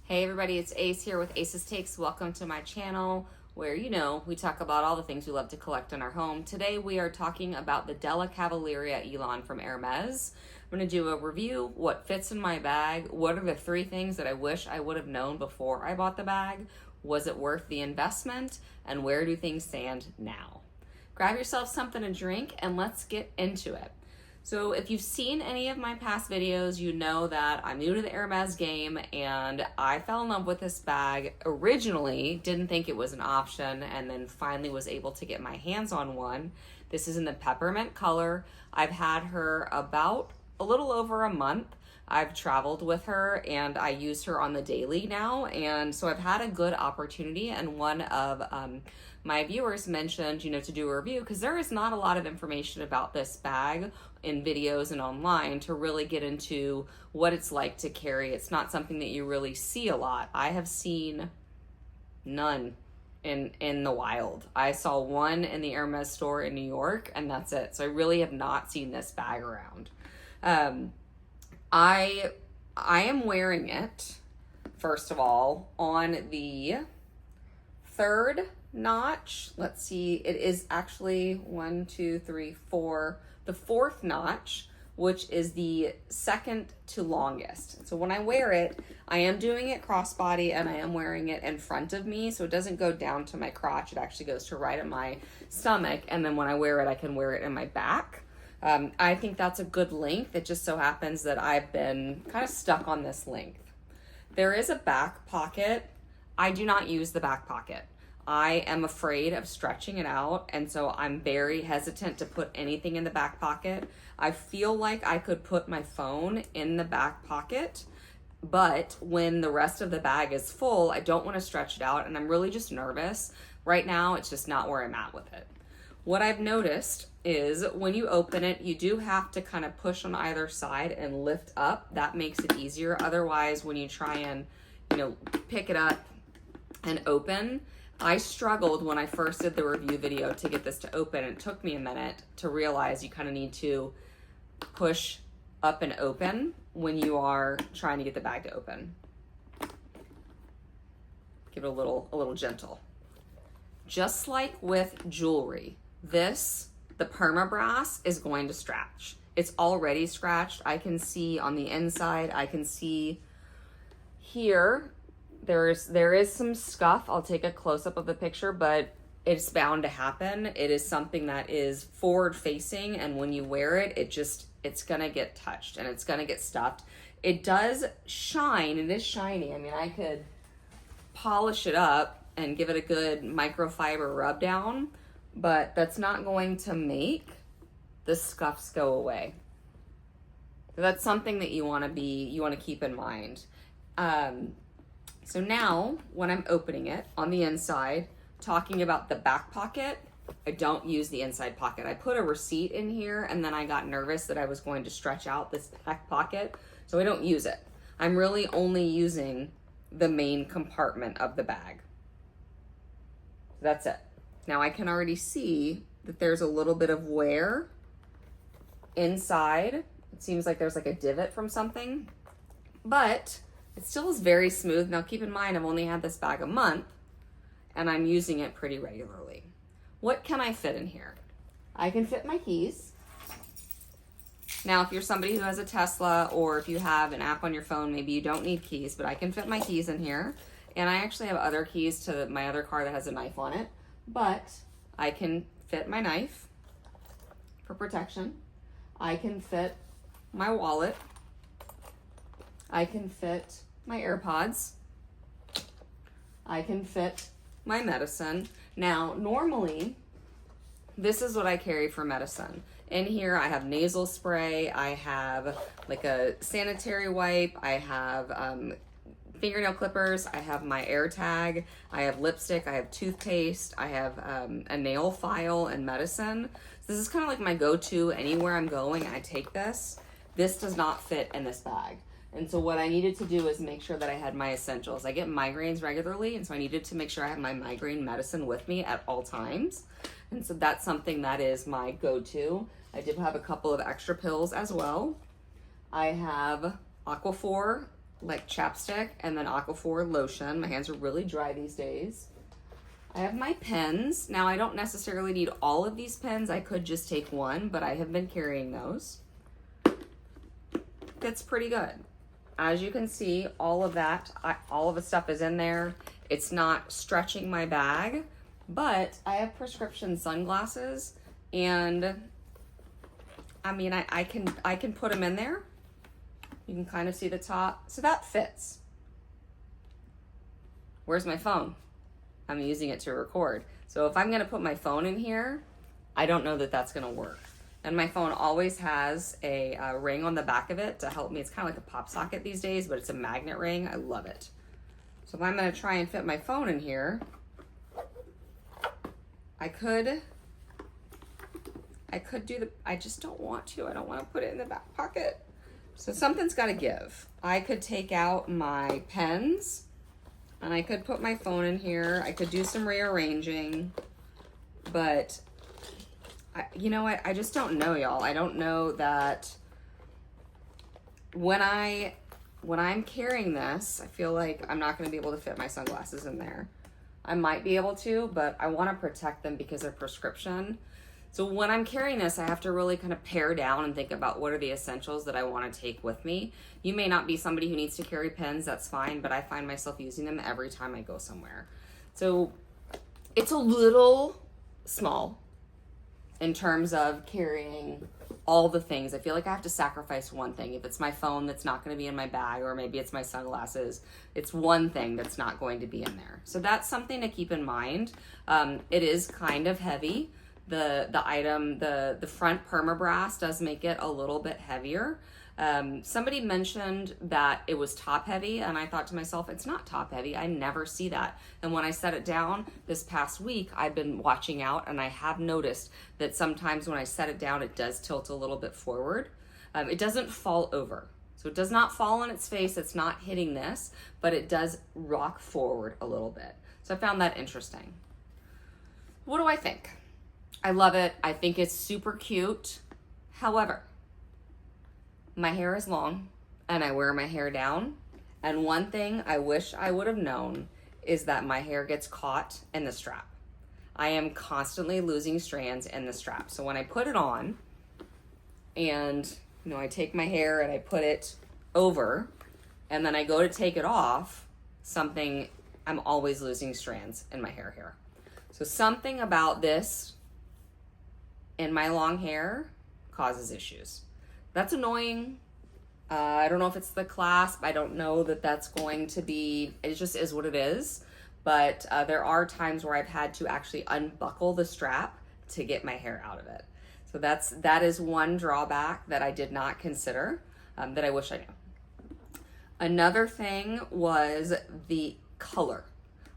Hey everybody, it's Ace here with Ace's Takes. Welcome to my channel where, we talk about all the things we love to collect in our home. Today we are talking about the Della Cavalleria Élan from Hermès. I'm going to do a review, what fits in my bag, what are the 3 things that I wish I would have known before I bought the bag, was it worth the investment, and where do things stand now? Grab yourself something to drink and let's get into it. So if you've seen any of my past videos, you know that I'm new to the Hermès game and I fell in love with this bag originally, didn't think it was an option, and then finally was able to get my hands on one. This is in the peppermint color. I've had her about a little over a month. I've traveled with her and I use her on the daily now, and so I've had a good opportunity, and one of my viewers mentioned, to do a review because there is not a lot of information about this bag in videos and online to really get into what it's like to carry. It's not something that you really see a lot. I have seen none in the wild. I saw one in the Hermès store in New York and that's it. So I really have not seen this bag around. I am wearing it, first of all, on the 3rd notch. Let's see, it is actually 1, 2, 3, 4, the 4th notch, which is the 2nd to longest. So when I wear it, I am doing it crossbody and I am wearing it in front of me, so it doesn't go down to my crotch. It actually goes to right at my stomach, and then when I wear it, I can wear it in my back. I think that's a good length. It just so happens that I've been kind of stuck on this length. There is a back pocket. I do not use the back pocket. I am afraid of stretching it out, and so I'm very hesitant to put anything in the back pocket. I feel like I could put my phone in the back pocket, but when the rest of the bag is full, I don't want to stretch it out, and I'm really just nervous. Right now, it's just not where I'm at with it. What I've noticed is when you open it, you do have to kind of push on either side and lift up. That makes it easier. Otherwise, when you try and, pick it up and open, I struggled when I first did the review video to get this to open. It took me a minute to realize you kind of need to push up and open when you are trying to get the bag to open. Give it a little gentle. Just like with jewelry, the permabrass is going to scratch. It's already scratched. I can see on the inside, I can see here, there is some scuff. I'll take a close-up of the picture, but it's bound to happen. It is something that is forward facing, and when you wear it, it's gonna get touched and it's gonna get stuffed. It does shine, it is shiny. I mean, I could polish it up and give it a good microfiber rub down, but that's not going to make the scuffs go away. So that's something that you wanna keep in mind. So now, when I'm opening it on the inside, talking about the back pocket, I don't use the inside pocket. I put a receipt in here and then I got nervous that I was going to stretch out this back pocket, so I don't use it. I'm really only using the main compartment of the bag. That's it. Now I can already see that there's a little bit of wear inside. It seems like there's like a divot from something, but it still is very smooth. Now keep in mind, I've only had this bag a month and I'm using it pretty regularly. What can I fit in here? I can fit my keys. Now, if you're somebody who has a Tesla or if you have an app on your phone, maybe you don't need keys, but I can fit my keys in here. And I actually have other keys to my other car that has a knife on it, but I can fit my knife for protection. I can fit my wallet. I can fit my AirPods. I can fit my medicine. Now, normally, this is what I carry for medicine. In here, I have nasal spray. I have like a sanitary wipe. I have fingernail clippers. I have my AirTag. I have lipstick. I have toothpaste. I have a nail file and medicine. So this is kind of like my go-to anywhere I'm going. I take this. This does not fit in this bag. And so what I needed to do is make sure that I had my essentials. I get migraines regularly, and so I needed to make sure I have my migraine medicine with me at all times. And so that's something that is my go-to. I did have a couple of extra pills as well. I have Aquaphor like chapstick, and then Aquaphor lotion. My hands are really dry these days. I have my pens. Now, I don't necessarily need all of these pens. I could just take one, but I have been carrying those. Fits pretty good. As you can see, all of the stuff is in there. It's not stretching my bag, but I have prescription sunglasses, and I mean, I can put them in there. You can kind of see the top. So that fits. Where's my phone? I'm using it to record. So if I'm gonna put my phone in here, I don't know that that's gonna work. And my phone always has a ring on the back of it to help me. It's kind of like a pop socket these days, but it's a magnet ring. I love it. So if I'm gonna try and fit my phone in here, I could I just don't want to. I don't want to put it in the back pocket. So something's got to give. I could take out my pens and I could put my phone in here. I could do some rearranging, but you know what? I just don't know, y'all. I don't know that when I'm carrying this, I feel like I'm not going to be able to fit my sunglasses in there. I might be able to, but I want to protect them because they're prescription. So when I'm carrying this, I have to really kind of pare down and think about what are the essentials that I want to take with me. You may not be somebody who needs to carry pens, that's fine, but I find myself using them every time I go somewhere. So it's a little small in terms of carrying all the things. I feel like I have to sacrifice one thing. If it's my phone that's not going to be in my bag, or maybe it's my sunglasses, it's one thing that's not going to be in there. So that's something to keep in mind. It is kind of heavy. The item, the front permabrass does make it a little bit heavier. Somebody mentioned that it was top heavy, and I thought to myself, it's not top heavy. I never see that. And when I set it down this past week, I've been watching out, and I have noticed that sometimes when I set it down, it does tilt a little bit forward. It doesn't fall over. So it does not fall on its face. It's not hitting this, but it does rock forward a little bit. So I found that interesting. What do I think? I love it. I think it's super cute. However, my hair is long and I wear my hair down. And one thing I wish I would have known is that my hair gets caught in the strap. I am constantly losing strands in the strap. So when I put it on and, I take my hair and I put it over and then I go to take it off, I'm always losing strands in my hair here. So something about this in my long hair causes issues. That's annoying. I don't know if it's the clasp. I don't know that that's going to be, it just is what it is. But there are times where I've had to actually unbuckle the strap to get my hair out of it. So that is one drawback that I did not consider, that I wish I knew. Another thing was the color.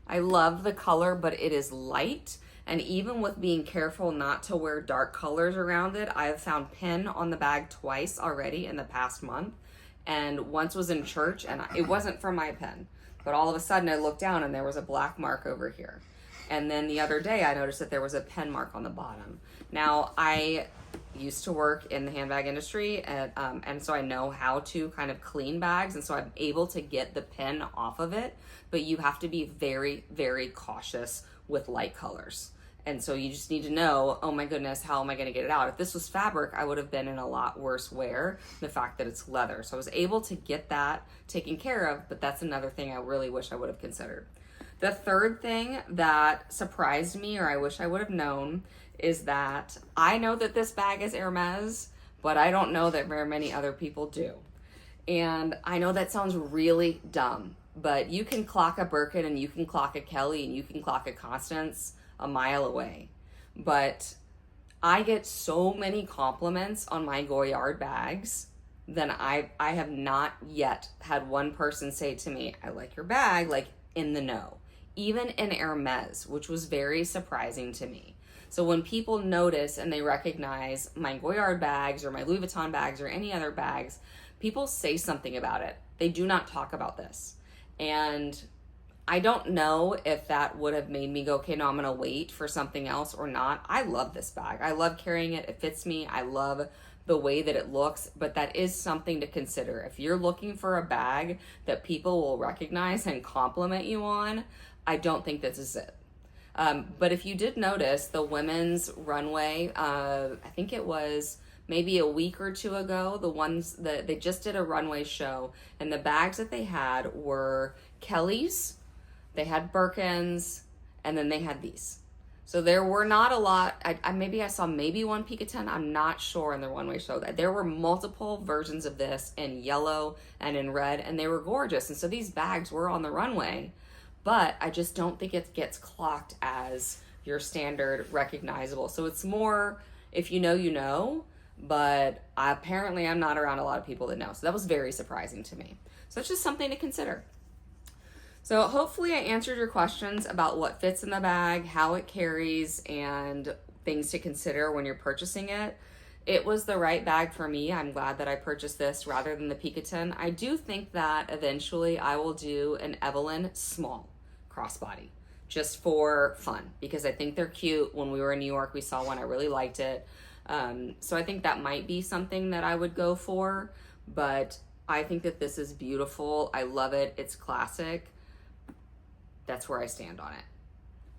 I love the color, but it is light. And even with being careful not to wear dark colors around it, I have found pin on the bag twice already in the past month. And once was in church, and it wasn't from my pen. But all of a sudden I looked down and there was a black mark over here. And then the other day I noticed that there was a pen mark on the bottom. Now, I used to work in the handbag industry, and so I know how to kind of clean bags. And so I'm able to get the pen off of it. But you have to be very, very cautious with light colors. And so you just need to know, oh my goodness, how am I going to get it out? If this was fabric, I would have been in a lot worse wear, the fact that it's leather. So I was able to get that taken care of, but that's another thing I really wish I would have considered. The third thing that surprised me, or I wish I would have known, is that I know that this bag is Hermès, but I don't know that very many other people do. And I know that sounds really dumb, but you can clock a Birkin and you can clock a Kelly and you can clock a Constance a mile away. But I get so many compliments on my Goyard bags that I have not yet had one person say to me, I like your bag, like in the know. Even in Hermès, which was very surprising to me. So when people notice and they recognize my Goyard bags or my Louis Vuitton bags or any other bags, people say something about it. They do not talk about this. And I don't know if that would have made me go, okay, no, I'm going to wait for something else or not. I love this bag. I love carrying it. It fits me. I love the way that it looks, but that is something to consider. If you're looking for a bag that people will recognize and compliment you on, I don't think this is it. But if you did notice, the women's runway, I think it was maybe a week or two ago, the ones that they just did a runway show, and the bags that they had were Kelly's, they had Birkins, and then they had these. So there were not a lot. I saw maybe one Picotin. I'm not sure in the runway show. That there were multiple versions of this in yellow and in red, and they were gorgeous. And so these bags were on the runway, but I just don't think it gets clocked as your standard recognizable. So it's more, if you know, you know, but apparently I'm not around a lot of people that know. So that was very surprising to me. So it's just something to consider. So hopefully I answered your questions about what fits in the bag, how it carries, and things to consider when you're purchasing it. It was the right bag for me. I'm glad that I purchased this rather than the Picotin. I do think that eventually I will do an Evelyn small crossbody just for fun, because I think they're cute. When we were in New York, we saw one. I really liked it. So I think that might be something that I would go for, but I think that this is beautiful. I love it. It's classic. That's where I stand on it.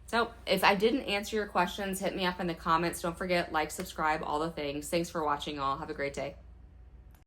So if I didn't answer your questions, hit me up in the comments. Don't forget, like, subscribe, all the things. Thanks for watching, all. Have a great day.